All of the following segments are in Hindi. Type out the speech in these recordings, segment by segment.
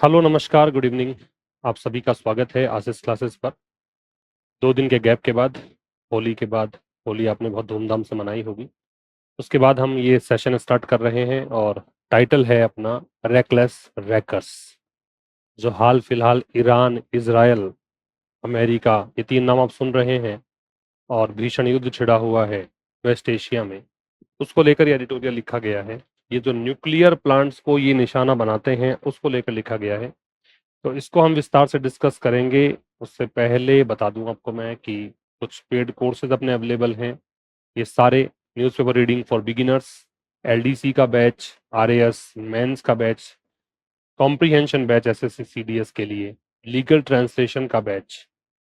हेलो, नमस्कार, गुड इवनिंग। आप सभी का स्वागत है आशीष क्लासेस पर। 2 दिन के गैप के बाद, होली के बाद, होली आपने बहुत धूमधाम से मनाई होगी। उसके बाद हम ये सेशन स्टार्ट कर रहे हैं और टाइटल है अपना रेकलेस रैकर्स। जो हाल फिलहाल ईरान, इजराइल, अमेरिका, ये 3 नाम आप सुन रहे हैं और भीषण युद्ध छिड़ा हुआ है वेस्ट एशिया में, उसको लेकर ये एडिटोरियल लिखा गया है। ये जो न्यूक्लियर प्लांट्स को ये निशाना बनाते हैं उसको लेकर लिखा गया है। तो इसको हम विस्तार से डिस्कस करेंगे। उससे पहले बता दूं आपको मैं कि कुछ पेड कोर्सेज अपने अवेलेबल हैं। ये सारे newspaper reading for beginners, LDC का बैच, आरएएस मेंस का batch, comprehension batch SSC CDS के लिए, लीगल ट्रांसलेशन का बैच,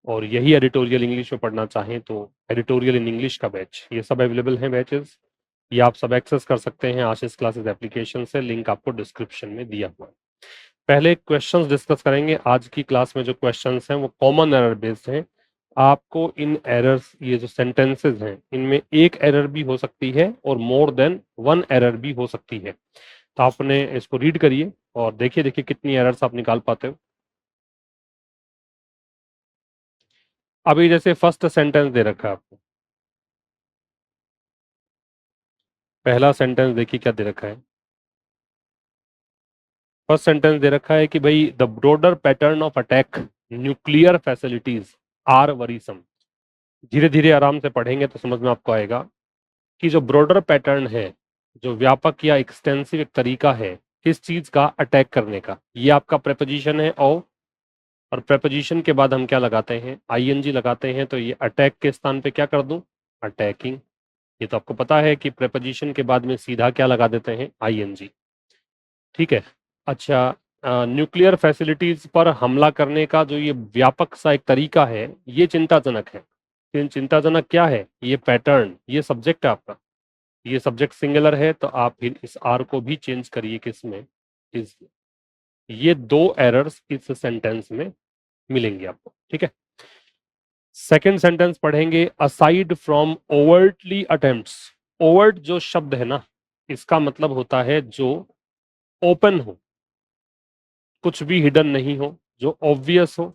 और यही एडिटोरियल इंग्लिश में पढ़ना चाहें तो एडिटोरियल इन इंग्लिश का बैच, ये सब अवेलेबल हैं बैचेस। ये आप सब एक्सेस कर सकते हैं आशीष क्लासेस एप्लीकेशन से। लिंक आपको डिस्क्रिप्शन में दिया हुआ है। पहले क्वेश्चंस डिस्कस करेंगे। आज की क्लास में जो क्वेश्चंस हैं वो कॉमन एरर बेस्ड हैं। आपको इन एरर्स, ये जो सेंटेंसेस हैं, इनमें एक एरर भी हो सकती है और मोर देन वन एरर भी हो सकती है। तो आपने इसको रीड करिए और देखिए देखिए कितनी एरर्स आप निकाल पाते हो। अभी जैसे फर्स्ट सेंटेंस दे रखा है आपको, पहला सेंटेंस देखिए क्या दे रखा है। फर्स्ट सेंटेंस दे रखा है कि भाई the broader pattern of attack nuclear facilities are worrisome. धीरे धीरे आराम से पढ़ेंगे तो समझ में आपको आएगा कि जो ब्रॉडर पैटर्न है, जो व्यापक या एक्सटेंसिव एक तरीका है किस चीज का, अटैक करने का, ये आपका प्रेपोजिशन है ओ। और प्रेपोजिशन के बाद हम क्या लगाते हैं, आईएनजी लगाते हैं। तो ये अटैक के स्थान पे क्या कर दूं, अटैकिंग। ये तो आपको पता है कि प्रेपोजिशन के बाद में सीधा क्या लगा देते हैं, आईएनजी। ठीक है। अच्छा, न्यूक्लियर फैसिलिटीज पर हमला करने का जो ये व्यापक सा एक तरीका है, ये चिंताजनक है। चिंताजनक क्या है, ये पैटर्न, ये सब्जेक्ट है आपका। ये सब्जेक्ट सिंगुलर है तो आप फिर इस आर को भी चेंज करिए किसमें, इस। ये 2 एरर्स इस सेंटेंस में मिलेंगे आपको। ठीक है। सेकंड सेंटेंस पढ़ेंगे। Aside from overtly attempts. Overt जो शब्द है ना, इसका मतलब होता है जो ओपन हो, कुछ भी हिडन नहीं हो, जो ऑब्वियस हो,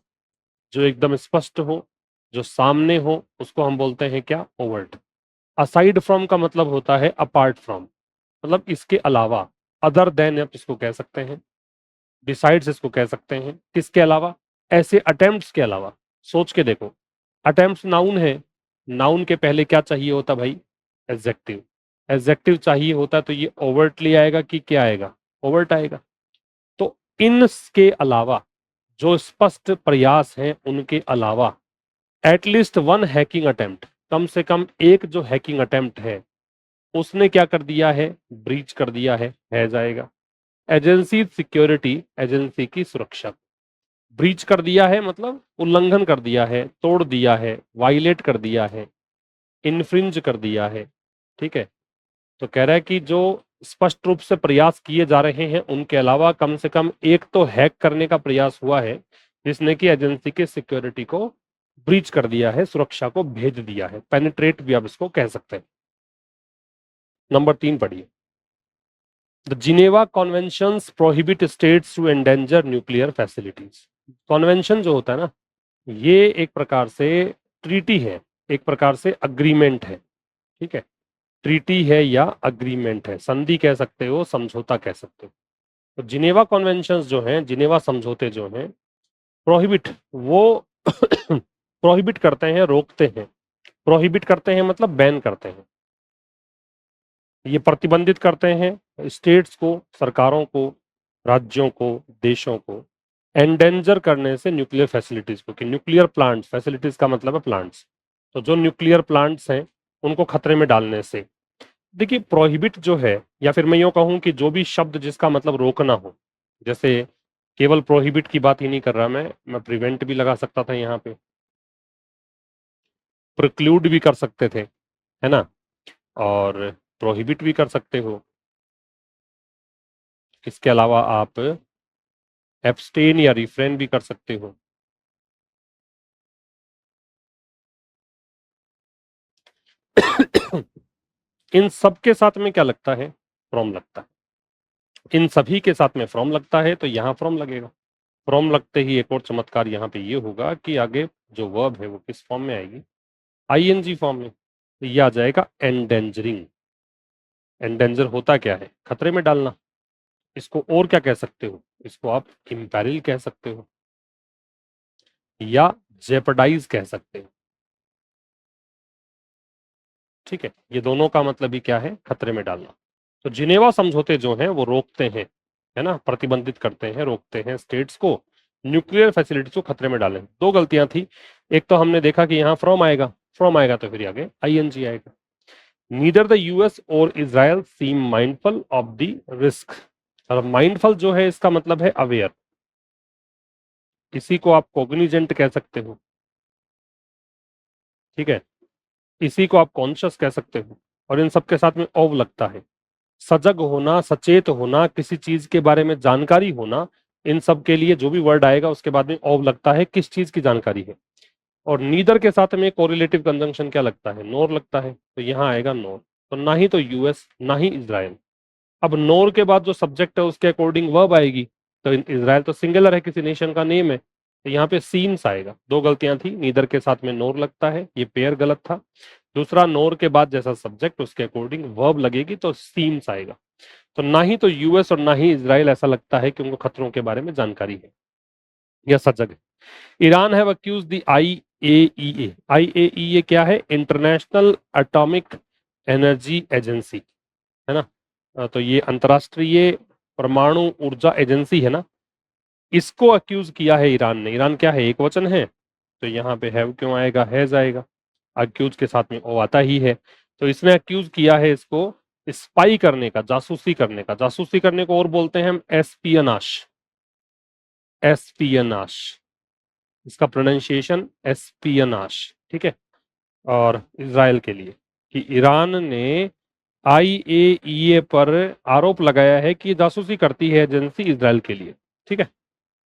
जो एकदम स्पष्ट हो, जो सामने हो, उसको हम बोलते हैं क्या, ओवर्ट। असाइड फ्रॉम का मतलब होता है अपार्ट फ्रॉम, मतलब इसके अलावा, अदर देन आप इसको कह सकते हैं, डिसाइड्स इसको कह सकते हैं। किसके अलावा, ऐसे अटेम्प्ट्स के अलावा। सोच के देखो, अटेम्प्ट्स नाउन है, नाउन के पहले क्या चाहिए होता भाई, एडजेक्टिव। एडजेक्टिव चाहिए होता तो ये ओवर्टली आएगा कि क्या आएगा, ओवर्ट आएगा। तो इनके अलावा, जो स्पष्ट प्रयास हैं उनके अलावा, एटलीस्ट वन हैकिंग अटेम्प्ट, कम से कम एक जो हैकिंग अटेम्प्ट है उसने क्या कर दिया है, ब्रीच कर दिया है जाएगा। एजेंसी सिक्योरिटी, एजेंसी की सुरक्षा, ब्रीच कर दिया है मतलब उल्लंघन कर दिया है, तोड़ दिया है, वायलेट कर दिया है, इन्फ्रिंज कर दिया है। ठीक है। तो कह रहा है कि जो स्पष्ट रूप से प्रयास किए जा रहे हैं उनके अलावा कम से कम एक तो हैक करने का प्रयास हुआ है जिसने कि एजेंसी के सिक्योरिटी को ब्रीच कर दिया है, सुरक्षा को भेद दिया है। पेनिट्रेट भी आप इसको कह सकते हैं। नंबर 3 पढ़िए। The Geneva conventions prohibit states to endanger nuclear facilities. Convention जो होता है ना, ये एक प्रकार से ट्रीटी है, एक प्रकार से अग्रीमेंट है। ठीक है। ट्रीटी है या अग्रीमेंट है, संधि कह सकते हो, समझौता कह सकते हो। तो जिनेवा कॉन्वेंशंस जो हैं, जिनेवा समझौते जो हैं, प्रोहिबिट, वो प्रोहिबिट करते हैं, रोकते हैं। प्रोहिबिट करते हैं मतलब बैन करते हैं, ये प्रतिबंधित करते हैं स्टेट्स को, सरकारों को, राज्यों को, देशों को एंडेंजर करने से न्यूक्लियर फैसिलिटीज को। कि न्यूक्लियर प्लांट्स, फैसिलिटीज का मतलब है प्लांट्स, तो जो न्यूक्लियर प्लांट्स हैं उनको खतरे में डालने से। देखिए प्रोहिबिट जो है, या फिर मैं यूं कहूं कि जो भी शब्द जिसका मतलब रोकना हो, जैसे केवल प्रोहिबिट की बात ही नहीं कर रहा मैं प्रिवेंट भी लगा सकता था यहाँ पे, प्रिक्लूड भी कर सकते थे, है ना, और प्रोहिबिट भी कर सकते हो। इसके अलावा आप एब्सटेन या रिफ्रेन भी कर सकते हो। इन सब के साथ में क्या लगता है, फ्रॉम लगता है। इन सभी के साथ में फ्रॉम लगता है तो यहां फ्रॉम लगेगा। फ्रॉम लगते ही एक और चमत्कार यहाँ पे ये होगा कि आगे जो वर्ब है वो किस फॉर्म में आएगी, आईएनजी फॉर्म में। तो ये आ जाएगा एंडेंजरिंग। एंडेंजर होता क्या है, खतरे में डालना। इसको और क्या कह सकते हो, इसको आप इम्पेरिल कह सकते हो या जेपरडाइज कह सकते हो। ठीक है, ये दोनों का मतलब ही क्या है, खतरे में डालना। तो जिनेवा समझौते जो हैं वो रोकते हैं, है ना, प्रतिबंधित करते हैं, रोकते हैं स्टेट्स को न्यूक्लियर फैसिलिटीज को खतरे में डालें। दो गलतियां थी, एक तो हमने देखा कि यहाँ फ्रॉम आएगा तो फिर आगे आईएनजी आएगा। नीदर द यूएस और Israel seem mindful of the risk. और माइंडफुल जो है इसका मतलब है अवेयर, इसी को आप कोग्निजेंट कह सकते हो। ठीक है, इसी को आप कॉन्शियस कह सकते हो, और इन सब के साथ में ओव लगता है। सजग होना, सचेत होना, किसी चीज के बारे में जानकारी होना, इन सब के लिए जो भी वर्ड आएगा उसके बाद में ओव लगता है, किस चीज की जानकारी है। और नीदर के साथ में कोरिलेटिव कंजंक्शन क्या लगता है, नोर लगता है, तो यहाँ आएगा नोर। तो ना ही तो यूएस ना ही इजराइल। अब नोर के बाद जो सब्जेक्ट है उसके अकॉर्डिंग वर्ब आएगी, तो इजराइल तो सिंगुलर है, किसी नेशन का नेम है, तो यहाँ पे सीम्स आएगा। दो गलतियां थी, नीदर के साथ में नोर लगता है, ये पेयर गलत था। दूसरा, नोर के बाद जैसा सब्जेक्ट उसके अकॉर्डिंग वर्ब लगेगी तो सीम्स आएगा। तो ना ही तो यूएस और ना ही इजराइल ऐसा लगता है कि उनको खतरों के बारे में जानकारी है या सजग है। Iran have accuse the IAEA. IAEA क्या है, इंटरनेशनल एटॉमिक एनर्जी एजेंसी, है ना। तो ये अंतरराष्ट्रीय परमाणु ऊर्जा एजेंसी है ना, इसको अक्यूज किया है ईरान ने। ईरान क्या है, एक वचन है, तो यहाँ पे हैव क्यों आएगा, हैज आएगा। अक्यूज के साथ में ओ आता ही है, तो इसने अक्यूज किया है इसको स्पाई करने का, जासूसी करने का। जासूसी करने को और बोलते हैं हम एस्पियनाश। एस्पियनाश, इसका प्रोनाउंसिएशन एस्पियनाश। ठीक है। और इसराइल के लिए कि ईरान ने आईएईए पर आरोप लगाया है कि जासूसी करती है एजेंसी इसराइल के लिए। ठीक है,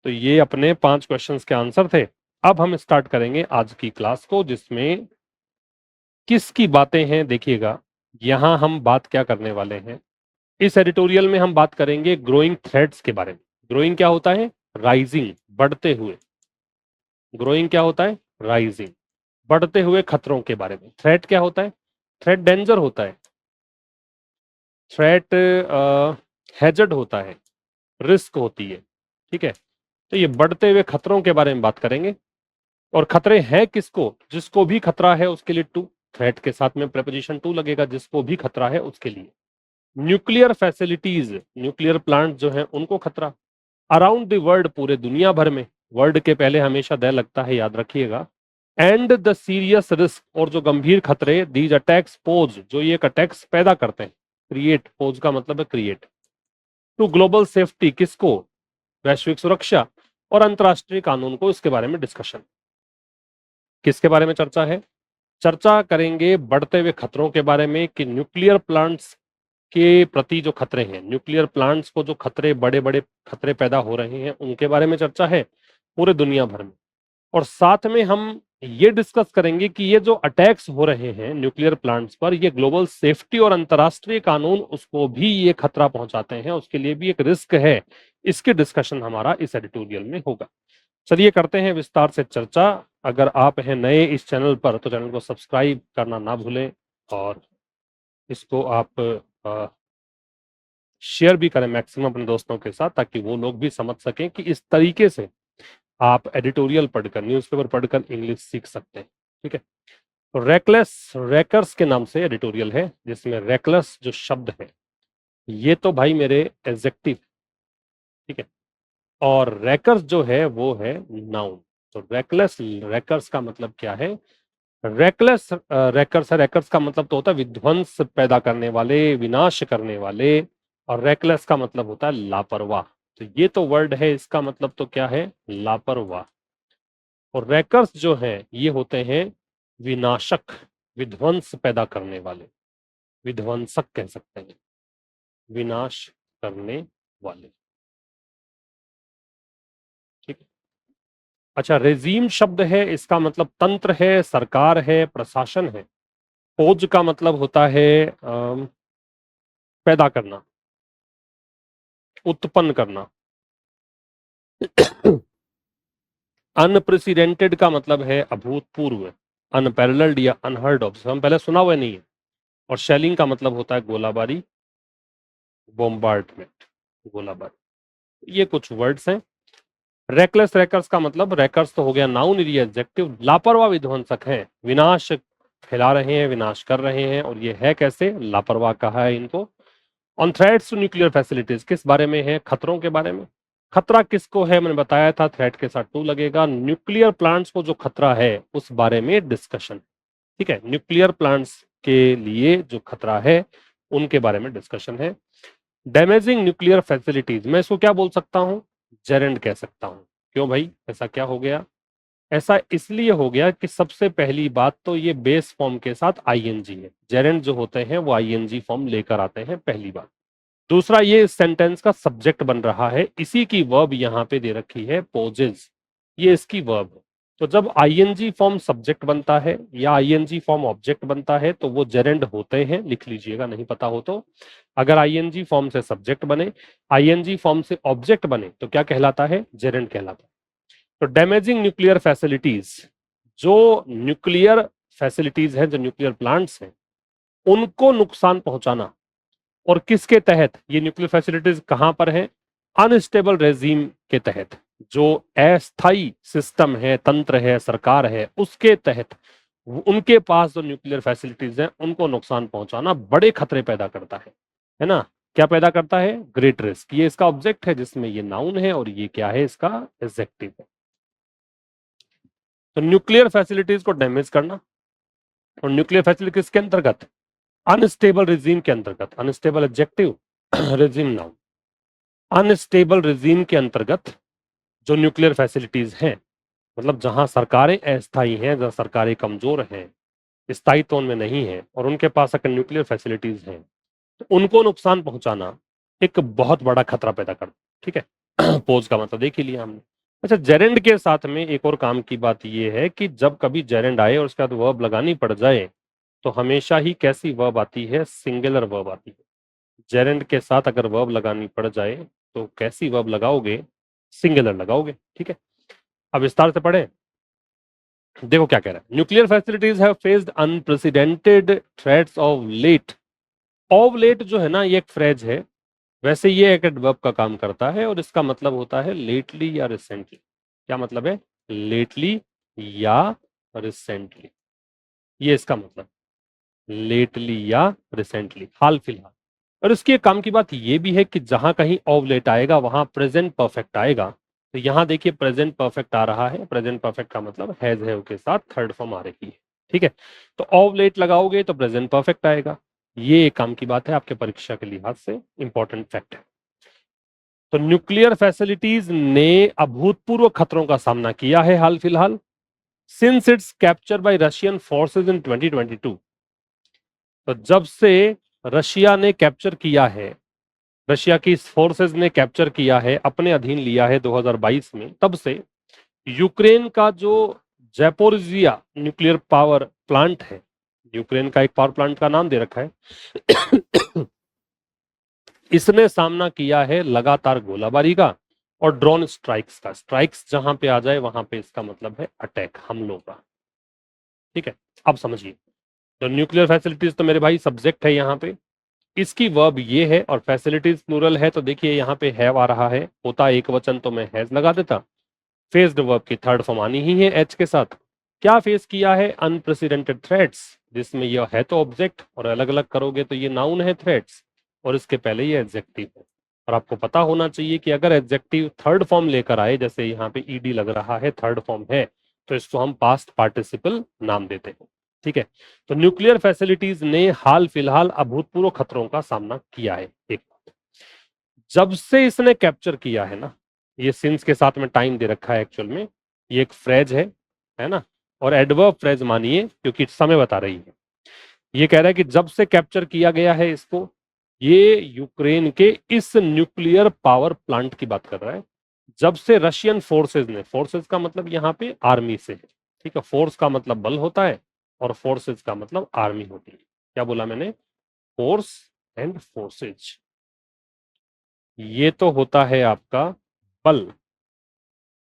तो ये अपने 5 क्वेश्चंस के आंसर थे। अब हम स्टार्ट करेंगे आज की क्लास को, जिसमें किसकी बातें हैं देखिएगा। यहां हम बात क्या करने वाले हैं, इस एडिटोरियल में हम बात करेंगे ग्रोइंग थ्रेट्स के बारे में। ग्रोइंग क्या होता है, राइजिंग, बढ़ते हुए। ग्रोइंग क्या होता है, राइजिंग, बढ़ते हुए खतरों के बारे में। थ्रेट क्या होता है, थ्रेट डेंजर होता है, थ्रेट हैजर्ड होता है, रिस्क होती है। ठीक है, तो ये बढ़ते हुए खतरों के बारे में बात करेंगे। और खतरे हैं किसको, जिसको भी खतरा है उसके लिए टू, थ्रेट के साथ में प्रेपोजिशन टू लगेगा, जिसको भी खतरा है उसके लिए। न्यूक्लियर फैसिलिटीज, न्यूक्लियर प्लांट जो है उनको खतरा। अराउंड द वर्ल्ड, पूरे दुनिया भर में, वर्ल्ड के पहले हमेशा द लगता है, याद रखिएगा। एंड द सीरियस रिस्क, और जो गंभीर खतरे, दीज अटैक्स पोज, जो ये अटैक्स पैदा करते हैं, क्रिएट, पोज का मतलब है क्रिएट, टू ग्लोबल सेफ्टी, किसको, वैश्विक सुरक्षा और अंतरराष्ट्रीय कानून को, इसके बारे में डिस्कशन। किसके बारे में चर्चा है, चर्चा करेंगे बढ़ते हुए खतरों के बारे में, कि न्यूक्लियर प्लांट्स के प्रति जो खतरे हैं, न्यूक्लियर प्लांट्स को जो खतरे, बड़े बड़े खतरे पैदा हो रहे हैं, उनके बारे में चर्चा है पूरे दुनिया भर में। और साथ में हम ये डिस्कस करेंगे कि ये जो अटैक्स हो रहे हैं न्यूक्लियर प्लांट्स पर, ये ग्लोबल सेफ्टी और अंतरराष्ट्रीय कानून, उसको भी ये खतरा पहुंचाते हैं, उसके लिए भी एक रिस्क है। इसके डिस्कशन हमारा इस एडिटोरियल में होगा। चलिए करते हैं विस्तार से चर्चा। अगर आप हैं नए इस चैनल पर तो चैनल को सब्सक्राइब करना ना भूलें, और इसको आप शेयर भी करें मैक्सिमम अपने दोस्तों के साथ, ताकि वो लोग भी समझ सकें कि इस तरीके से आप एडिटोरियल पढ़कर, न्यूज़पेपर पढ़कर इंग्लिश सीख सकते हैं। ठीक है, तो रेकलेस रैकर्स के नाम से एडिटोरियल है, जिसमें रेकलेस जो शब्द है, ये तो भाई मेरे एडजेक्टिव। ठीक है, और रैकर्स जो है वो है नाउन। तो रेकलेस रैकर्स का मतलब क्या है, रेकलेस रैकर्स है, रैकर्स का मतलब तो होता है विध्वंस पैदा करने वाले, विनाश करने वाले। और रेकलेस का मतलब होता है लापरवाह। तो ये तो वर्ड है, इसका मतलब तो क्या है, लापरवाह। और रैकर्स जो है ये होते हैं विनाशक, विध्वंस पैदा करने वाले, विध्वंसक कह सकते हैं, विनाश करने वाले। ठीक है, अच्छा, रेजीम शब्द है, इसका मतलब तंत्र है, सरकार है, प्रशासन है। खोज का मतलब होता है पैदा करना, उत्पन्न करना। अनप्रेसिडेंटेड का मतलब है अभूतपूर्व, अनपैरेलल्ड या अनहर्ड ऑफ, हम पहले सुना हुआ नहीं है। और शेलिंग का मतलब होता है गोलाबारी, बॉम्बार्डमेंट, गोलाबारी। ये कुछ वर्ड्स हैं। रेकलेस रैकर्स का मतलब, रैकर्स तो हो गया नाउन, ये एडजेक्टिव, लापरवाह विध्वंसक हैं, विनाश फैला रहे हैं, विनाश कर रहे हैं, और ये है कैसे, लापरवाह कहा है इनको। On threats to nuclear facilities, किस बारे में है, खतरों के बारे में। खतरा किसको है, मैंने बताया था, थ्रेट के साथ टू लगेगा। न्यूक्लियर प्लांट्स को जो खतरा है उस बारे में डिस्कशन, ठीक है, न्यूक्लियर प्लांट्स के लिए जो खतरा है उनके बारे में डिस्कशन है। डैमेजिंग न्यूक्लियर फैसिलिटीज, मैं इसको क्या बोल सकता हूं, जेरेंड कह सकता हूं। क्यों भाई, ऐसा क्या हो गया, ऐसा इसलिए हो गया कि सबसे पहली बात तो ये बेस फॉर्म के साथ आईएनजी है, जेरेंड जो होते हैं वो आईएनजी फॉर्म लेकर आते हैं, पहली बात। दूसरा, ये इस सेंटेंस का सब्जेक्ट बन रहा है, इसी की वर्ब यहां पे दे रखी है पोजेस, ये इसकी वर्ब है। तो जब आईएनजी फॉर्म सब्जेक्ट बनता है या आईएनजी फॉर्म ऑब्जेक्ट बनता है तो वो जेरेंड होते हैं, लिख लीजिएगा नहीं पता हो तो। अगर आईएनजी फॉर्म से सब्जेक्ट बने, आईएनजी फॉर्म से ऑब्जेक्ट बने तो क्या कहलाता है, जेरेंड कहलाता है। तो डैमेजिंग न्यूक्लियर फैसिलिटीज, जो न्यूक्लियर फैसिलिटीज है, जो न्यूक्लियर प्लांट्स हैं, उनको नुकसान पहुंचाना। और किसके तहत ये न्यूक्लियर फैसिलिटीज कहां पर है, अनस्टेबल रेजीम के तहत, जो अस्थायी सिस्टम है, तंत्र है, सरकार है, उसके तहत उनके पास जो न्यूक्लियर फैसिलिटीज हैं उनको नुकसान पहुंचाना बड़े खतरे पैदा करता है ना। क्या पैदा करता है, ग्रेट रिस्क, ये इसका ऑब्जेक्ट है जिसमें ये नाउन है, और ये क्या है, इसका एडजेक्टिव है। तो न्यूक्लियर फैसिलिटीज को डैमेज करना, और न्यूक्लियर फैसिलिटी किसके अंतर्गत, अनस्टेबल रिजीम के अंतर्गत, unstable adjective, regime noun, unstable regime के अंतर्गत जो न्यूक्लियर फैसिलिटीज हैं, मतलब जहां सरकारें अस्थायी हैं, जहां सरकारें कमजोर हैं, स्थायित्व उनमें नहीं है, और उनके पास अगर न्यूक्लियर फैसिलिटीज हैं तो उनको नुकसान पहुंचाना एक बहुत बड़ा खतरा पैदा करता, ठीक है। पोज का मतलब देख ही लिया हमने। अच्छा, जेरेंड के साथ में एक और काम की बात यह है कि जब कभी जेरेंड आए और उसके बाद वर्ब लगानी पड़ जाए तो हमेशा ही कैसी वर्ब आती है, सिंगुलर वर्ब आती है। जेरेंड के साथ अगर वर्ब लगानी पड़ जाए तो कैसी वर्ब लगाओगे, सिंगुलर लगाओगे, ठीक है। अब विस्तार से पढ़े, देखो क्या कह रहा है, nuclear facilities have faced unprecedented threats of late जो है ना, ये एक फ्रेज है, वैसे ये एक एडवर्ब का काम करता है, और इसका मतलब होता है लेटली या रिसेंटली। क्या मतलब है, लेटली या रिसेंटली, ये इसका मतलब, लेटली या रिसेंटली, हाल फिलहाल। और इसकी एक काम की बात ये भी है कि जहां कहीं ऑफ लेट आएगा वहां प्रेजेंट परफेक्ट आएगा। तो यहां देखिए प्रेजेंट परफेक्ट आ रहा है, प्रेजेंट परफेक्ट का मतलब हैज है के साथ थर्ड फॉर्म आ रही है, ठीक है। तो ऑफ लेट लगाओगे तो प्रेजेंट परफेक्ट आएगा। ये एक काम की बात है, आपके परीक्षा के लिहाज से इंपॉर्टेंट फैक्ट है। तो न्यूक्लियर फैसिलिटीज ने अभूतपूर्व खतरों का सामना किया है हाल फिलहाल, since it's capture bye Russian forces in 2022। तो जब से रशिया ने कैप्चर किया है, रशिया की फोर्सेज ने कैप्चर किया है, अपने अधीन लिया है 2022 में, तब से यूक्रेन का जो जैपोरिजिया न्यूक्लियर पावर प्लांट है, यूक्रेन का एक पावर प्लांट का नाम दे रखा है, इसने सामना किया है लगातार गोलाबारी का और ड्रोन स्ट्राइक्स का। स्ट्राइक्स जहां पे आ जाए वहां पे इसका मतलब है अटैक, हमलों का, ठीक है। अब समझिए, तो न्यूक्लियर फैसिलिटीज तो मेरे भाई सब्जेक्ट है यहाँ पे, इसकी वर्ब ये है, और फैसिलिटीज प्लूरल है, तो देखिए यहाँ पे हैव आ रहा है, होता एक वचन तो मैं हैज लगा देता। फेस्ड वर्ब की थर्ड फॉर्म आनी ही है एच के साथ। क्या फेस किया है, अनप्रेसिडेंटेड थ्रेट्स, जिसमें यह है तो ऑब्जेक्ट, और अलग अलग करोगे तो ये नाउन है थ्रेट्स, और इसके पहले ये एडजेक्टिव है। और आपको पता होना चाहिए कि अगर एडजेक्टिव थर्ड फॉर्म लेकर आए, जैसे यहाँ पे ईडी लग रहा है, थर्ड फॉर्म है, तो इसको हम पास्ट पार्टिसिपल नाम देते हैं, ठीक है। तो न्यूक्लियर फैसिलिटीज ने हाल फिलहाल अभूतपूर्व खतरों का सामना किया है। एक बात, जब से इसने कैप्चर किया है ना, ये सिंस के साथ में टाइम दे रखा है, एक्चुअल में ये एक फ्रेज है ना, और एडवर्ब फ्रेज मानिए क्योंकि समय बता रही है। ये कह रहा है कि जब से कैप्चर किया गया है इसको, ये यूक्रेन के इस न्यूक्लियर पावर प्लांट की बात कर रहा है, जब से रशियन फोर्सेज ने, फोर्सेज का मतलब यहाँ पे आर्मी से है, ठीक है, फोर्स का मतलब बल होता है और फोर्सेज का मतलब आर्मी होती है। क्या बोला मैंने, फोर्स एंड फोर्सेज, ये तो होता है आपका बल,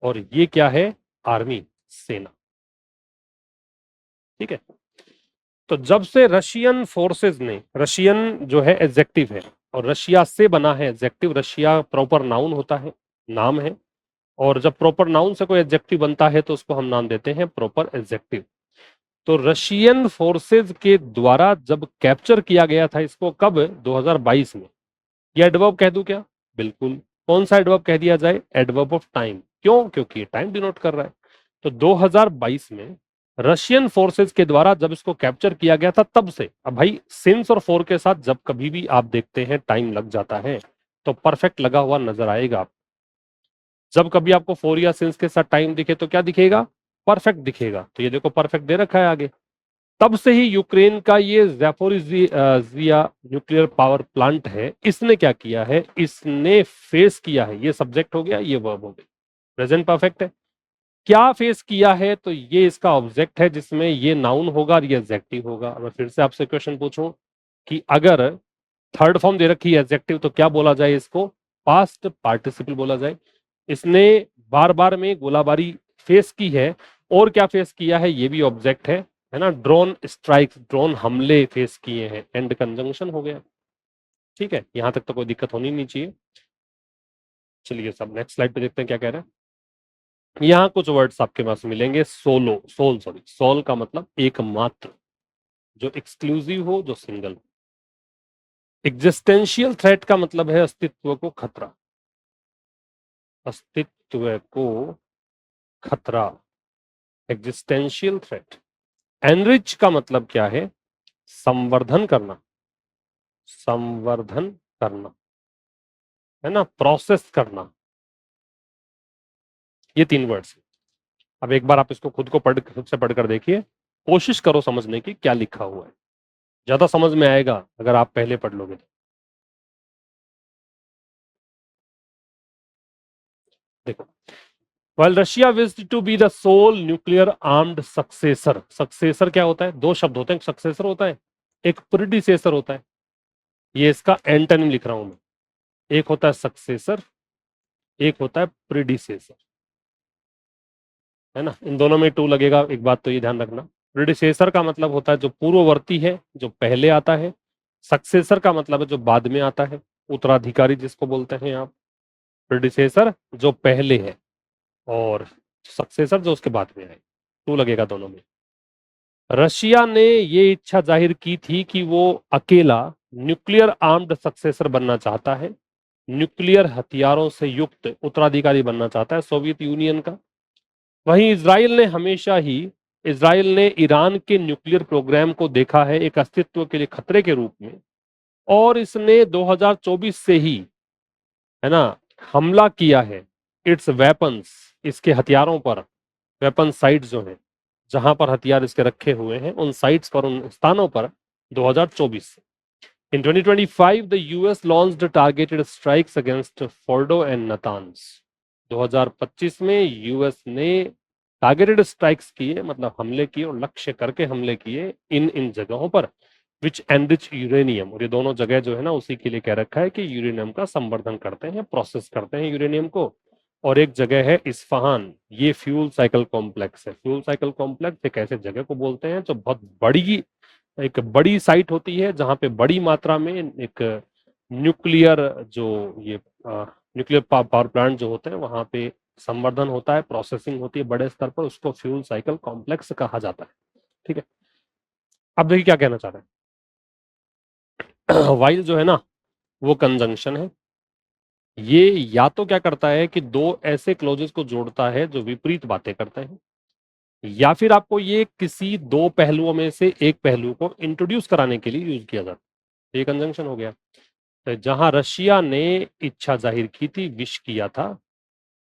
और ये क्या है, आर्मी, सेना। ठीक है, तो जब से रशियन फोर्सेस ने, रशियन जो है एडजेक्टिव है और रशिया से बना है एडजेक्टिव, रशिया प्रॉपर नाउन होता है, नाम है, और जब प्रॉपर नाउन से कोई एडजेक्टिव बनता है तो उसको हम नाम देते हैं प्रॉपर एडजेक्टिव। तो रशियन फोर्सेस के द्वारा जब कैप्चर किया गया था इसको, कब, 2022 में। ये एडवर्ब कह दूं क्या? बिल्कुल। कौन सा एडवर्ब कह दिया जाए? Adverb of time. क्यों? क्योंकि ये टाइम डिनोट कर रहा है। तो 2022 में रशियन फोर्सेस के द्वारा जब इसको कैप्चर किया गया था तब से, अब भाई सिंस और फॉर के साथ जब कभी भी आप देखते हैं टाइम लग जाता है तो परफेक्ट लगा हुआ नजर आएगा। जब कभी आपको फॉर या सिंस के साथ टाइम दिखे तो क्या दिखेगा? परफेक्ट दिखेगा। तो ये देखो परफेक्ट दे रखा है आगे। तब से ही यूक्रेन का ये ज़ैपोरिज़िया न्यूक्लियर पावर प्लांट है, इसने क्या किया है? इसने फेस किया है। ये सब्जेक्ट हो गया, ये वर्ब हो गया, प्रेजेंट परफेक्ट है। क्या फेस किया है? तो ये इसका ऑब्जेक्ट है जिसमें ये नाउन होगा और ये एडजेक्टिव होगा। मैं फिर से आपसे क्वेश्चन पूछूं कि अगर थर्ड फॉर्म दे रखी है एडजेक्टिव तो क्या बोला जाए इसको? पास्ट पार्टिसिपल बोला जाए। इसने बार बार में गोलाबारी फेस की है, और क्या फेस किया है ये भी ऑब्जेक्ट है ना। ड्रोन स्ट्राइक्स, ड्रोन हमले फेस किए हैं, एंड कंजंक्शन हो गया। ठीक है, यहां तक तो कोई दिक्कत होनी नहीं चाहिए। चलिए सब नेक्स्ट स्लाइड पे देखते हैं क्या कह रहे हैं। यहाँ कुछ वर्ड्स आपके पास मिलेंगे। सोल का मतलब एकमात्र, जो एक्सक्लूसिव हो, जो सिंगल। एग्जिस्टेंशियल थ्रेट का मतलब है अस्तित्व को खतरा, अस्तित्व को खतरा, एग्जिस्टेंशियल थ्रेट। एनरिच का मतलब क्या है? संवर्धन करना, संवर्धन करना, है ना, प्रोसेस करना। ये तीन वर्ड्स। अब एक बार आप इसको खुद से पढ़कर देखिए, कोशिश करो समझने की क्या लिखा हुआ है। ज्यादा समझ में आएगा अगर आप पहले पढ़ लोगे तो। देखो, while Russia wished to be the sole nuclear armed successor, successor क्या होता है? दो शब्द होते हैं, सक्सेसर होता है, एक प्रीडिसेसर होता है। ये इसका एंटोनिम लिख रहा हूं मैं। एक होता है सक्सेसर, एक होता है प्रीडिसेसर, है ना। इन दोनों में टू लगेगा, एक बात तो ये ध्यान रखना। प्रीडिसेसर का मतलब होता है जो पूर्ववर्ती है, जो पहले आता है। सक्सेसर का मतलब है जो बाद में आता है, उत्तराधिकारी जिसको बोलते हैं आप। प्रीडिसेसर जो पहले है, और सक्सेसर जो उसके बाद में आए। टू लगेगा दोनों में। रशिया ने ये इच्छा जाहिर की थी कि वो अकेला न्यूक्लियर आर्म्ड सक्सेसर बनना चाहता है, न्यूक्लियर हथियारों से युक्त उत्तराधिकारी बनना चाहता है सोवियत यूनियन का। वहीं इसराइल ने ईरान के न्यूक्लियर प्रोग्राम को देखा है एक अस्तित्व के लिए खतरे के रूप में, और इसने 2024 से ही, है ना, हमला किया है इट्स वेपन्स, इसके हथियारों पर। वेपन साइट्स जो है, जहां पर हथियार इसके रखे हुए हैं, उन साइट्स पर, उन स्थानों पर 2024 से। In 2025, the US launched targeted strikes against Fordo and Natanz. 2025 में यूएस ने टारगेटेड स्ट्राइक्स किए, मतलब हमले किए और लक्ष्य करके हमले किए इन इन जगहों पर, विच एनरिच यूरेनियम। और ये दोनों जगह जो है ना उसी के लिए कह रखा है कि यूरेनियम का संवर्धन करते हैं, प्रोसेस करते हैं यूरेनियम को। और एक जगह है इस्फहान, ये फ्यूल साइकिल कॉम्प्लेक्स है। फ्यूल साइकिल कॉम्प्लेक्स एक ऐसे जगह को बोलते हैं जो बहुत बड़ी, एक बड़ी साइट होती है जहां पे बड़ी मात्रा में एक न्यूक्लियर, जो ये न्यूक्लियर पावर प्लांट जो होते हैं वहां पे संवर्धन होता है, प्रोसेसिंग होती है बड़े स्तर पर, उसको फ्यूल साइकिल कॉम्प्लेक्स कहा जाता है। ठीक है, अब देखिए क्या कहना चाह रहे हैं। वाइल जो है ना वो कंजंक्शन है। ये या तो क्या करता है कि दो ऐसे क्लोजेस को जोड़ता है जो विपरीत बातें करते हैं, या फिर आपको ये किसी दो पहलुओं में से एक पहलू को इंट्रोड्यूस कराने के लिए यूज किया जाता है। ये कंजंक्शन हो गया। तो जहां रशिया ने इच्छा जाहिर की थी, विश किया था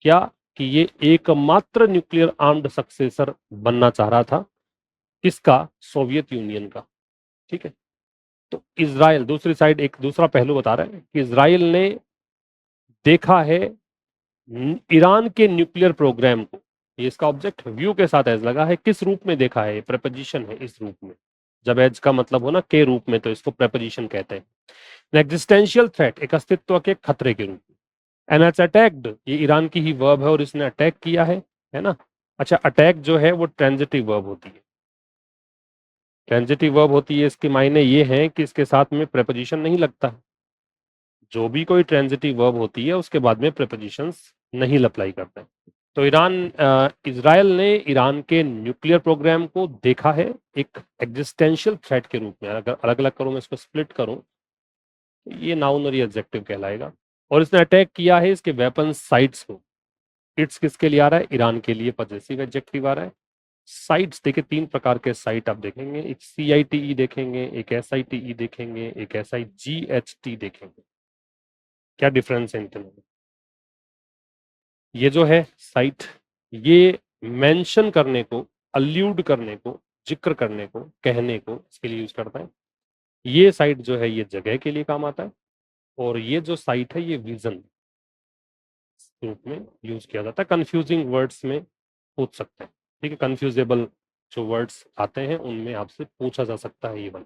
क्या, कि ये एकमात्र न्यूक्लियर आर्म्ड सक्सेसर बनना चाह रहा था, किसका? सोवियत यूनियन का। ठीक है, तो इसराइल दूसरी साइड एक दूसरा पहलू बता रहा है कि इसराइल ने देखा है ईरान के न्यूक्लियर प्रोग्राम को। ये इसका ऑब्जेक्ट व्यू के साथ एज लगा है। किस रूप में देखा है? प्रेपोजिशन है इस रूप में। जब एज का मतलब हो ना के रूप में तो इसको प्रेपोजिशन कहते हैं। एग्जिस्टेंशियल थ्रेट, एक अस्तित्व के खतरे के रूप में। एंड इट्स अटैक्ड, ये ईरान की ही वर्ब है और इसने अटैक किया है ना। अच्छा, अटैक जो है वो ट्रांजिटिव वर्ब होती है। ट्रांजिटिव वर्ब होती है, इसके मायने ये हैं कि इसके साथ में प्रेपोजिशन नहीं लगता। जो भी कोई ट्रांजिटिव वर्ब होती है उसके बाद में प्रेपोजिशंस नहीं अप्लाई करते हैं। तो इजराइल ने ईरान के न्यूक्लियर प्रोग्राम को देखा है एक एग्जिस्टेंशियल थ्रेट के रूप में। अगर अलग अलग करूं, मैं इसको स्प्लिट करूं, तो ये नाउन और ये एडजेक्टिव कहलाएगा। और इसने अटैक किया है इसके वेपन साइट्स को। इट्स किसके लिए आ रहा है? ईरान के लिए पॉजेसिव एडजेक्टिव आ रहा है। साइट्स देखिए, तीन प्रकार के साइट आप देखेंगे, एक CITE देखेंगे, एक SITE देखेंगे, एक SIGHT देखेंगे। क्या डिफरेंस है इन तीनों में? ये जो है साइट, ये मेंशन करने को, अल्यूड करने को, जिक्र करने को, कहने को, इसके लिए यूज करता है। ये साइट जो है ये जगह के लिए काम आता है। और ये जो साइट है ये विजन रूप में यूज किया जाता है। कंफ्यूजिंग वर्ड्स में पूछ सकते हैं, ठीक है, कंफ्यूजेबल जो वर्ड्स आते हैं उनमें आपसे पूछा जा सकता है ये वाला।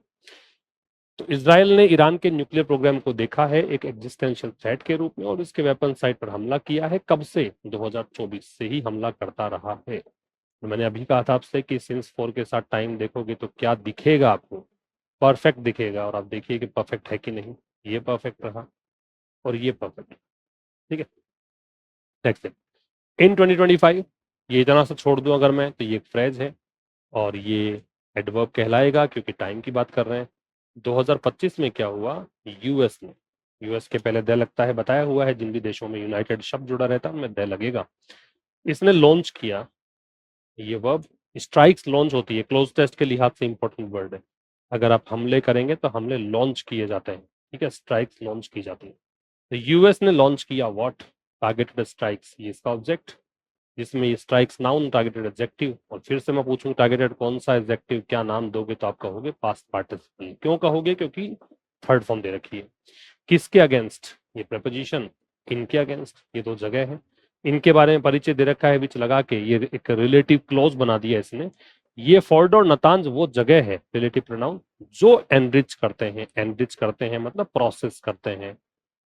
तो इसराइल ने ईरान के न्यूक्लियर प्रोग्राम को देखा है एक एग्जिस्टेंशियल थ्रेट के रूप में और इसके वेपन साइट पर हमला किया है। कब से? 2024 से ही हमला करता रहा है। तो मैंने अभी कहा था आपसे कि सिंस 4 के साथ टाइम देखोगे तो क्या दिखेगा आपको? परफेक्ट दिखेगा। और आप देखिए कि परफेक्ट है कि नहीं। ये परफेक्ट रहा और ये परफेक्ट। ठीक है, नेक्स्ट इन 2025, ये इतना सा छोड़ दूं अगर मैं, तो ये एक फ्रेज है और ये एडवर्ब कहलाएगा क्योंकि टाइम की बात कर रहे हैं। 2025 में क्या हुआ? यूएस ने, यूएस के पहले दे लगता है, बताया हुआ है जिन भी देशों में यूनाइटेड शब्द जुड़ा रहता है उनमें दे लगेगा। इसने लॉन्च किया ये वर्ब। स्ट्राइक्स लॉन्च होती है, क्लोज टेस्ट के लिहाज से इंपॉर्टेंट वर्ड है। अगर आप हमले करेंगे तो हमले लॉन्च किए जाते हैं, ठीक है, स्ट्राइक्स लॉन्च की जाती है। तो यूएस ने लॉन्च किया व्हाट? टारगेटेड स्ट्राइक्स, ये इसका ऑब्जेक्ट, जिसमें ये स्ट्राइक्स नाउन, टारगेटेड एडजेक्टिव। और फिर से मैं पूछूं टारगेटेड कौन सा एडजेक्टिव, क्या नाम दोगे तो आप कहोगे पास्ट पार्टिसिपल। क्यों कहोगे? क्योंकि थर्ड फॉर्म दे रखी है। किसके अगेंस्ट? ये प्रेपोजिशन, इनके अगेंस्ट, ये दो जगह है। इनके बारे में परिचय दे रखा है विच लगा के, ये एक रिलेटिव क्लोज बना दिया इसने। ये फोर्ड और नतांज वो जगह है, रिलेटिव प्रोनाउन, जो एनरिच करते हैं। एनरिच करते हैं मतलब प्रोसेस करते हैं,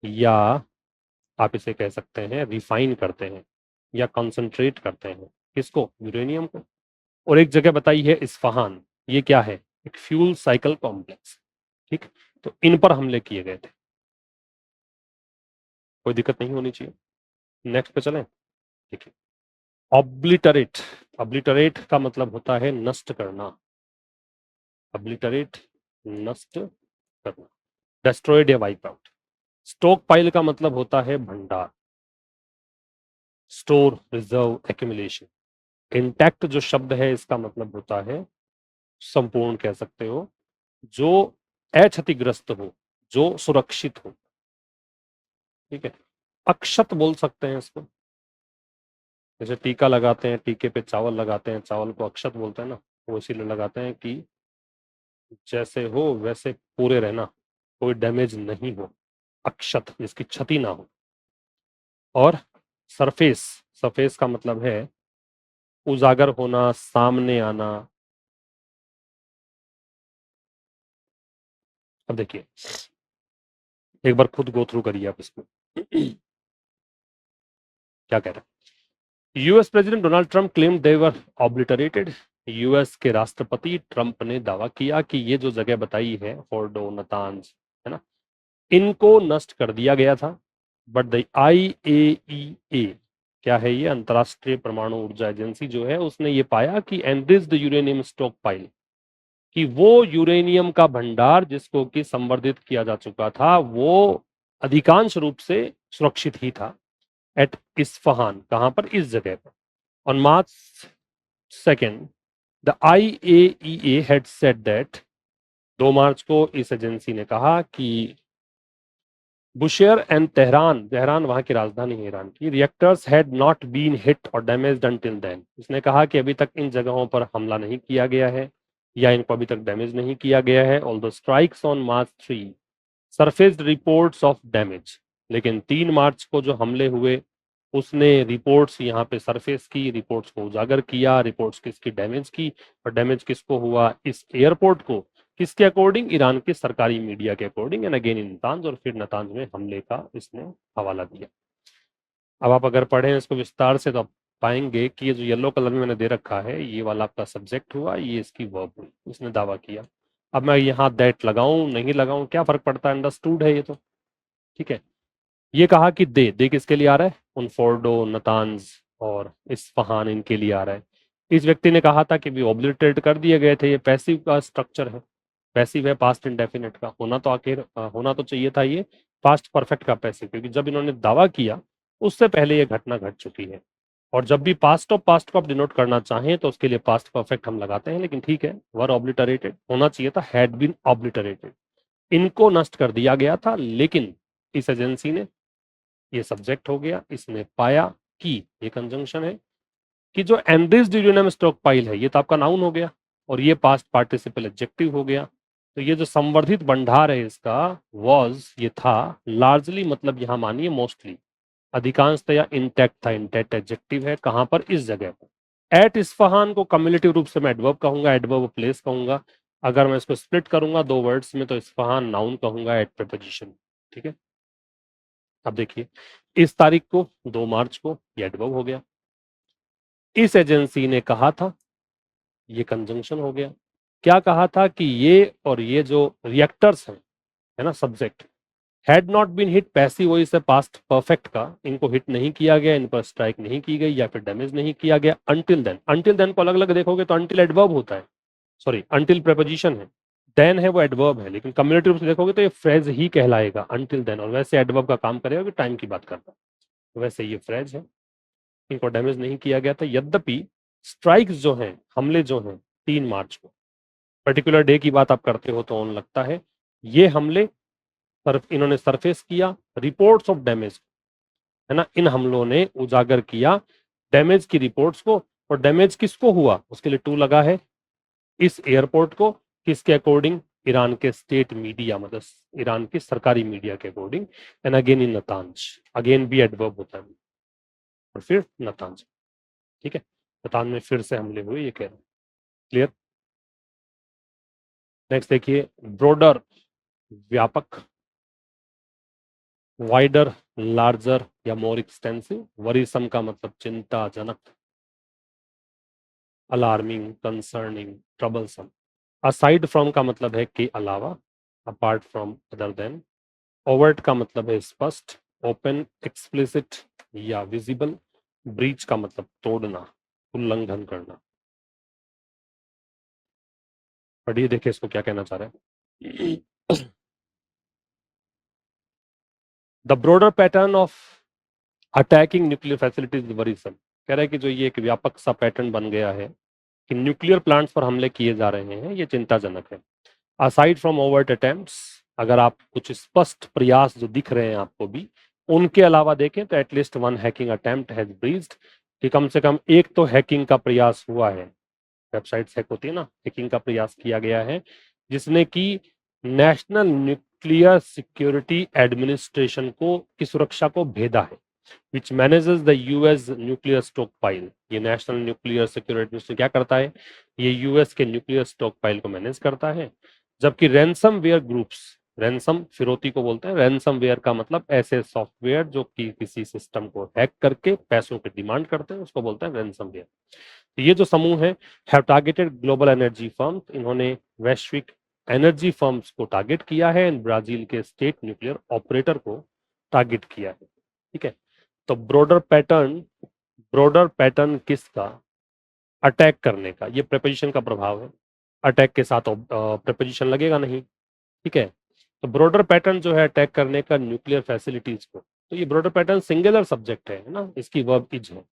या आप इसे कह सकते हैं रिफाइन करते हैं, या कंसंट्रेट करते हैं। किसको? यूरेनियम को। और एक जगह बताई है इस्फहान, ये क्या है? एक फ्यूल साइकिल कॉम्प्लेक्स। ठीक, तो इन पर हमले किए गए थे। कोई दिक्कत नहीं होनी चाहिए। नेक्स्ट पे चलें। ठीक है, ऑब्लिटरेट। ऑब्लिटरेट का मतलब होता है नष्ट करना। ऑब्लिटरेट, नष्ट करना, डेस्ट्रॉयड या वाइप आउट। स्टॉक पाइल का मतलब होता है भंडार, स्टोर, रिजर्व, एक्यूमुलेशन। इंटैक्ट जो शब्द है इसका मतलब होता है संपूर्ण, कह सकते हो, जो अक्षतिग्रस्त हो, जो सुरक्षित हो। ठीक है, अक्षत बोल सकते हैं इसको। जैसे टीका लगाते हैं, टीके पे चावल लगाते हैं, चावल को अक्षत बोलते हैं ना, वो इसीलिए लगाते हैं कि जैसे हो वैसे पूरे रहना, कोई डैमेज नहीं हो, अक्षत, जिसकी क्षति ना हो। और सरफेस, सरफेस का मतलब है उजागर होना, सामने आना। अब देखिए, एक बार खुद गो थ्रू करिए आप इसको। क्या कह रहा है? US president Donald Trump claim they were obliterated. US के राष्ट्रपति ट्रंप ने दावा किया कि ये जो जगह बताई है, फोर्डो, नतांज, है ना, इनको नष्ट कर दिया गया था। बट द IAEA, क्या है ये? अंतरराष्ट्रीय परमाणु ऊर्जा एजेंसी जो है, उसने ये पाया कि एनरिच्ड यूरेनियम स्टॉक पाइल, कि वो यूरेनियम का भंडार जिसको कि संवर्धित किया जा चुका था, वो अधिकांश रूप से सुरक्षित ही था एट इस्फहान। कहां पर? इस जगह पर। On March 2 the IAEA had said that, 2 मार्च को इस एजेंसी ने कहा कि बुशेयर एंड तेहरान, तेहरान वहां की राजधानी है ईरान की, reactors had not been hit और डैमेज्ड अंटिल देन। इसने कहा कि अभी तक इन जगहों पर हमला नहीं किया गया है या इनको अभी तक डैमेज नहीं किया गया है। All the strikes on March 3 surfaced reports of damage, लेकिन 3 मार्च को जो हमले हुए उसने रिपोर्ट्स यहाँ पे सरफेस की, रिपोर्ट्स को उजागर किया, रिपोर्ट्स किसकी? डैमेज की। और डैमेज किसको हुआ? इस एयरपोर्ट को। किसके अकॉर्डिंग? ईरान के सरकारी मीडिया के according. And again in Natanz, और फिर नतांज में हमले का इसने हवाला दिया। अब आप अगर पढ़ें इसको विस्तार से तो पाएंगे कि ये जो येलो कलर में मैंने दे रखा है ये वाला आपका सब्जेक्ट हुआ, ये इसकी वर्ब हुई, इसने दावा किया। अब मैं यहाँ दैट लगाऊं नहीं लगाऊं क्या फर्क पड़ता है, अंडरस्टूड है ये तो, ठीक है। ये कहा कि दे किसके लिए आ रहा है, उन फोर्डो, नतान्ज और इस्फहान इनके लिए आ रहा है। इस व्यक्ति ने कहा था कि भी ऑब्लिटरेट कर दिए गए थे, ये पैसिव का स्ट्रक्चर है, पैसिव है पास्ट इंडेफिनिट का, होना तो आखिर होना तो चाहिए था ये पास्ट परफेक्ट का पैसिव, क्योंकि जब इन्होंने दावा किया उससे पहले ये घटना घट चुकी है। और जब भी पास्ट ऑफ पास्ट को आप डिनोट करना चाहें तो उसके लिए पास्ट परफेक्ट हम लगाते हैं, लेकिन ठीक है, वर ऑब्लिटरेटेड होना चाहिए था, हैड बीन ऑब्लिटरेटेड। इनको नष्ट कर दिया गया था, लेकिन इस एजेंसी ने, ये सब्जेक्ट हो गया, इसने पाया कि ये कंजंक्शन है कि जो एनरिच्ड यूरेनियम स्टॉक पाइल है ये तो आपका नाउन हो गया और ये पास्ट पार्टिसिपल एडजेक्टिव हो गया। तो ये जो संवर्धित भंडार है इसका वॉज, ये था लार्जली, मतलब यहां मानिए मोस्टली, अधिकांशतया इंटैक्ट था, इंटैक्ट एडजेक्टिव है कहां पर, इस जगह पर। एट इस्फहान को कम्युलेटिव रूप से मैं एडवर्ब कहूंगा, एडवर्ब प्लेस कहूंगा। अगर मैं इसको स्प्लिट करूंगा दो वर्ड्स में तो इस्फहान नाउन कहूंगा एट प्रीपोजिशन, ठीक है। अब देखिए, इस तारीख को 2 मार्च को ये एडवर्ब हो गया, इस एजेंसी ने कहा था, ये कंजंक्शन हो गया। क्या कहा था कि ये और ये जो रिएक्टर्स हैं, है ना, subject, had not been hit, passive voice से पास्ट परफेक्ट का, इनको हिट नहीं किया गया, इन पर स्ट्राइक नहीं की गई या फिर डैमेज नहीं किया गया अंटिल देन। अंटिल देन को अलग अलग देखोगे तो अंटिल एडवर्ब होता है, सॉरी अंटिल प्रेपोजिशन है, देन है वो एडवर्ब है, लेकिन कम्युलेटिव रूप से देखोगे तो ये फ्रेज ही कहलाएगा अंटिल देन, और वैसे एडवर्ब का काम करेगा कि टाइम की बात करता है, वैसे ये फ्रेज है। इनको डैमेज नहीं किया गया था, यद्यपि स्ट्राइक्स जो हैं, हमले जो हैं 3 मार्च को, पर्टिकुलर डे की बात आप करते हो तो ऑन लगता है, ये हमले इन्होंने सरफेस किया रिपोर्ट्स ऑफ डैमेज, है ना, इन हमलों ने उजागर किया डैमेज की रिपोर्ट्स को। और डैमेज किसको हुआ उसके लिए टू लगा है, इस एयरपोर्ट को, किसके अकॉर्डिंग, ईरान के स्टेट मीडिया, मतलब ईरान की सरकारी मीडिया के according. And again in Natanz, again भी एडवर्ब होता है, और फिर नतांज, ठीक है, नतांज में फिर से हमले हुए, ये कह रहे हैं, क्लियर। नेक्स्ट देखिए, ब्रॉडर व्यापक, वाइडर लार्जर या मोर एक्सटेंसिव, वरीसम का मतलब चिंताजनक, alarming, concerning, troublesome. Aside from का मतलब है के अलावा, apart from, other than. Overt का मतलब है स्पष्ट, ओपन, एक्सप्लिसिट या विजिबल। ब्रीच का मतलब तोड़ना, उल्लंघन करना। पढ़िए देखिए इसको क्या कहना चाह रहे हैं। The broader pattern of attacking nuclear facilities worrisome, कह रहा है कि जो ये एक व्यापक सा पैटर्न बन गया है कि न्यूक्लियर प्लांट्स पर हमले किए जा रहे हैं, ये चिंताजनक है। असाइड फ्रॉम ओवर्ट अटेम्प्ट्स, अगर आप कुछ स्पष्ट प्रयास जो दिख रहे हैं आपको भी, उनके अलावा देखें तो at least one hacking attempt has breached, कि कम से कम एक तो हैकिंग का प्रयास हुआ है, वेबसाइट्स हैक होती है ना, हैकिंग का प्रयास किया गया है, जिसने कि नेशनल न्यूक्लियर सिक्योरिटी एडमिनिस्ट्रेशन को की सुरक्षा को भेदा है, which manages the US nuclear stockpile. ये नेशनल न्यूक्लियर सिक्योरिटी एडमिनिस्ट्रेशन क्या करता है, ये यूएस के न्यूक्लियर स्टॉक पाइल को मैनेज करता है। जबकि रैंसमवेयर ग्रुप्स, रैंसम फिरौती को बोलते हैं, रैंसमवेयर का मतलब ऐसे सॉफ्टवेयर जो कि किसी सिस्टम को हैक करके पैसों की डिमांड करते हैं, उसको बोलते हैं रैंसमवेयर। तो ये जो समूह है, have targeted global energy firms, इन्होंने वैश्विक एनर्जी फर्म्स को टारगेट किया है, ब्राजील के स्टेट न्यूक्लियर ऑपरेटर को टारगेट किया है, ठीक है। तो ब्रॉडर पैटर्न किसका, अटैक करने का, ये प्रेपोजिशन का प्रभाव है, अटैक के साथ प्रेपोजिशन लगेगा नहीं, ठीक है। तो ब्रॉडर पैटर्न जो है अटैक करने का न्यूक्लियर फैसिलिटीज को, तो ये ब्रॉडर पैटर्न सिंगुलर सब्जेक्ट है ना, इसकी वर्ब इज है,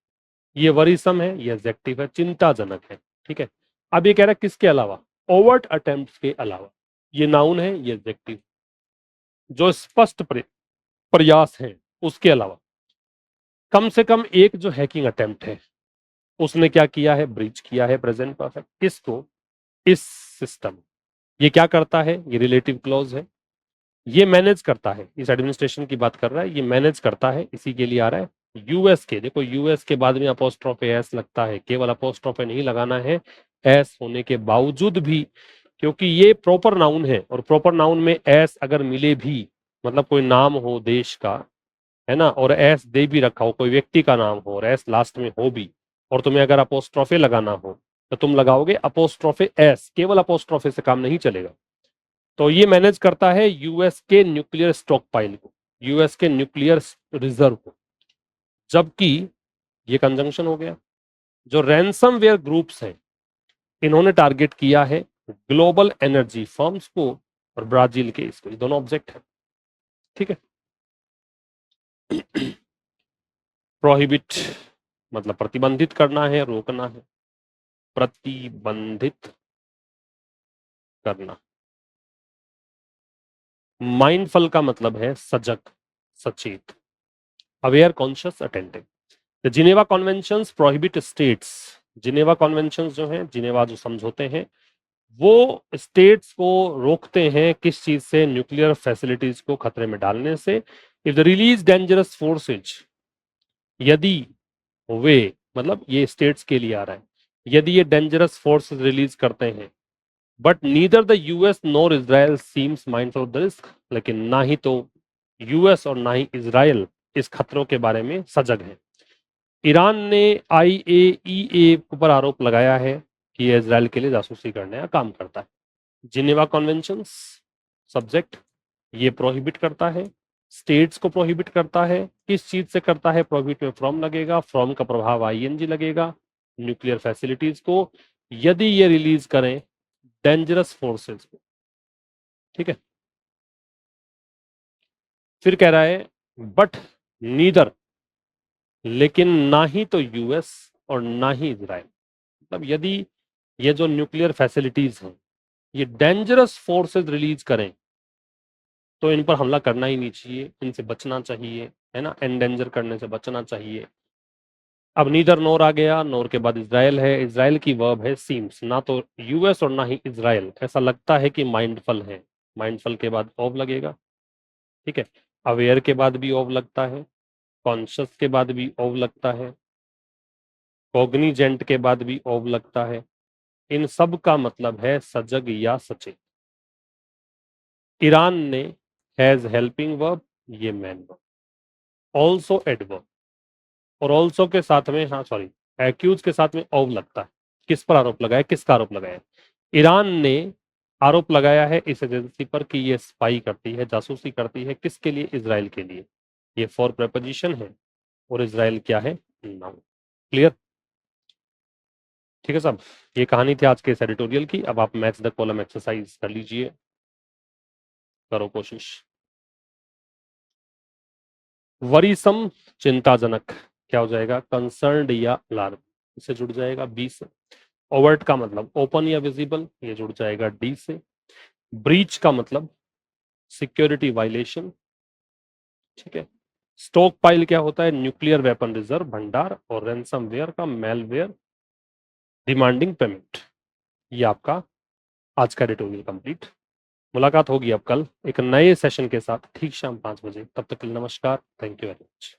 ये वरीसम है, ये एडजेक्टिव है, चिंताजनक है, ठीक है। अब ये कह रहा है किसके अलावा, ओवर्ट अटेम्प्ट्स के अलावा, ये नाउन है, ये एडजेक्टिव, जो स्पष्ट प्रयास है उसके अलावा कम से कम एक जो हैकिंग अटेम्प्ट है उसने क्या किया है, ब्रीच किया है, प्रेजेंट परफेक्ट, किसको, इस सिस्टम। ये क्या करता है, ये रिलेटिव क्लॉज है, ये मैनेज करता है, इस एडमिनिस्ट्रेशन की बात कर रहा है, ये मैनेज करता है, इसी के लिए आ रहा है। यूएस के, देखो यूएस के बाद में अपोस्ट्रोफे एस लगता है, केवल अपोस्ट्रोफे नहीं लगाना है, एस होने के बावजूद भी, क्योंकि ये प्रॉपर नाउन है, और प्रॉपर नाउन में एस अगर मिले भी, मतलब कोई नाम हो देश का, है ना, और एस दे भी रखा हो, कोई व्यक्ति का नाम हो और एस लास्ट में हो भी, और तुम्हें अगर अपोस्ट्रोफे लगाना हो तो तुम लगाओगे अपोस्ट्रोफे एस, केवल अपोस्ट्रोफे से काम नहीं चलेगा। तो ये मैनेज करता है यूएस के न्यूक्लियर स्टॉक पाइल को, यूएस के न्यूक्लियर रिजर्व को। जबकि ये कंजंक्शन हो गया। जो रैंसमवेयर ग्रुप्स हैं इन्होंने टारगेट किया है ग्लोबल एनर्जी फर्म्स को और ब्राजील के इसको, ये दोनों ऑब्जेक्ट है। ठीक है। प्रोहिबिट मतलब प्रतिबंधित करना है, रोकना है, प्रतिबंधित करना। माइंडफुल का मतलब है सजग, सचेत, aware, conscious, attentive. The Geneva conventions prohibit states, Geneva conventions जो हैं, जिनेवा जो समझौते हैं, वो स्टेट्स को रोकते हैं किस चीज से? न्यूक्लियर फैसिलिटीज को खतरे में डालने से। If the release dangerous forces, यदि वे, मतलब ये स्टेट्स के लिए आ रहा है, यदि ये डेंजरस फोर्सेस रिलीज करते हैं, but neither the US nor Israel seems mindful of the risk, लेकिन ना ही तो यूएस और ना ही इजराइल इस खतरों के बारे में सजग है। ईरान ने आईएईए पर आरोप लगाया है कि यह इजराइल के लिए जासूसी करने का काम करता है। जिनेवा कॉन्वेंशंस सब्जेक्ट, ये प्रोहिबिट करता है, स्टेट्स को प्रोहिबिट करता है। किस चीज से करता है? प्रोहिबिट में फ्रॉम लगेगा, फ्रॉम का प्रभाव आईएनजी लगेगा, न्यूक्लियर फैसिलिटीज को, यदि ये रिलीज करें डेंजरस फोर्सेस को। ठीक है। फिर कह रहा है बट नीदर, लेकिन ना ही तो यूएस और ना ही इजराइल, मतलब यदि ये जो न्यूक्लियर फैसिलिटीज हैं ये डेंजरस फोर्सेस रिलीज करें तो इन पर हमला करना ही नहीं चाहिए, इनसे बचना चाहिए, है ना, एंडेंजर करने से बचना चाहिए। अब नीदर नोर आ गया, नोर के बाद इजराइल है, इजराइल की वर्ब है सीम्स, ना तो यूएस और ना ही इजराइल, ऐसा लगता है कि माइंडफुल है, माइंडफुल के बाद ऑफ लगेगा। ठीक है। अवेयर के बाद भी ऑफ लगता है, कॉन्शियस के बाद भी ऑफ लगता है, कॉग्निजेंट के बाद भी ऑफ लगता है। इन सब का मतलब है सजग या सचेत। ईरान ने हैज हेल्पिंग वर्ब, ये मैन वर्ब, ऑल्सो एडवर्ब, और ऑल्सो के साथ में, हाँ सॉरी, एक्यूज के साथ में ऑफ लगता है। किस पर आरोप लगाया? किसका आरोप लगाया? ईरान ने आरोप लगाया है इस एजेंसी पर कि ये स्पाई करती है, जासूसी करती है। किसके लिए? इजराइल के लिए। ये फॉर प्रेपोजिशन है और इजराइल क्या है? नाउन। क्लियर? ठीक है साहब, ये कहानी थी आज के इस एडिटोरियल की। अब आप मैच द कॉलम एक्सरसाइज कर लीजिए, करो कोशिश। वरीसम चिंताजनक क्या हो जाएगा? कंसर्न्ड या अलार्म, इससे जुड़ जाएगा बी से। ओवर्ट का मतलब ओपन या विजिबल, ये जुड़ जाएगा डी से। ब्रीच का मतलब सिक्योरिटी वायलेशन। ठीक है। स्टॉक पाइल क्या होता है? न्यूक्लियर वेपन रिजर्व, भंडार। और रैंसमवेयर का मेलवेयर डिमांडिंग पेमेंट। ये आपका आज का एडिटोरियल कंप्लीट। मुलाकात होगी अब कल एक नए सेशन के साथ ठीक शाम 5 बजे। तब तक के लिए नमस्कार, थैंक यू वेरी मच।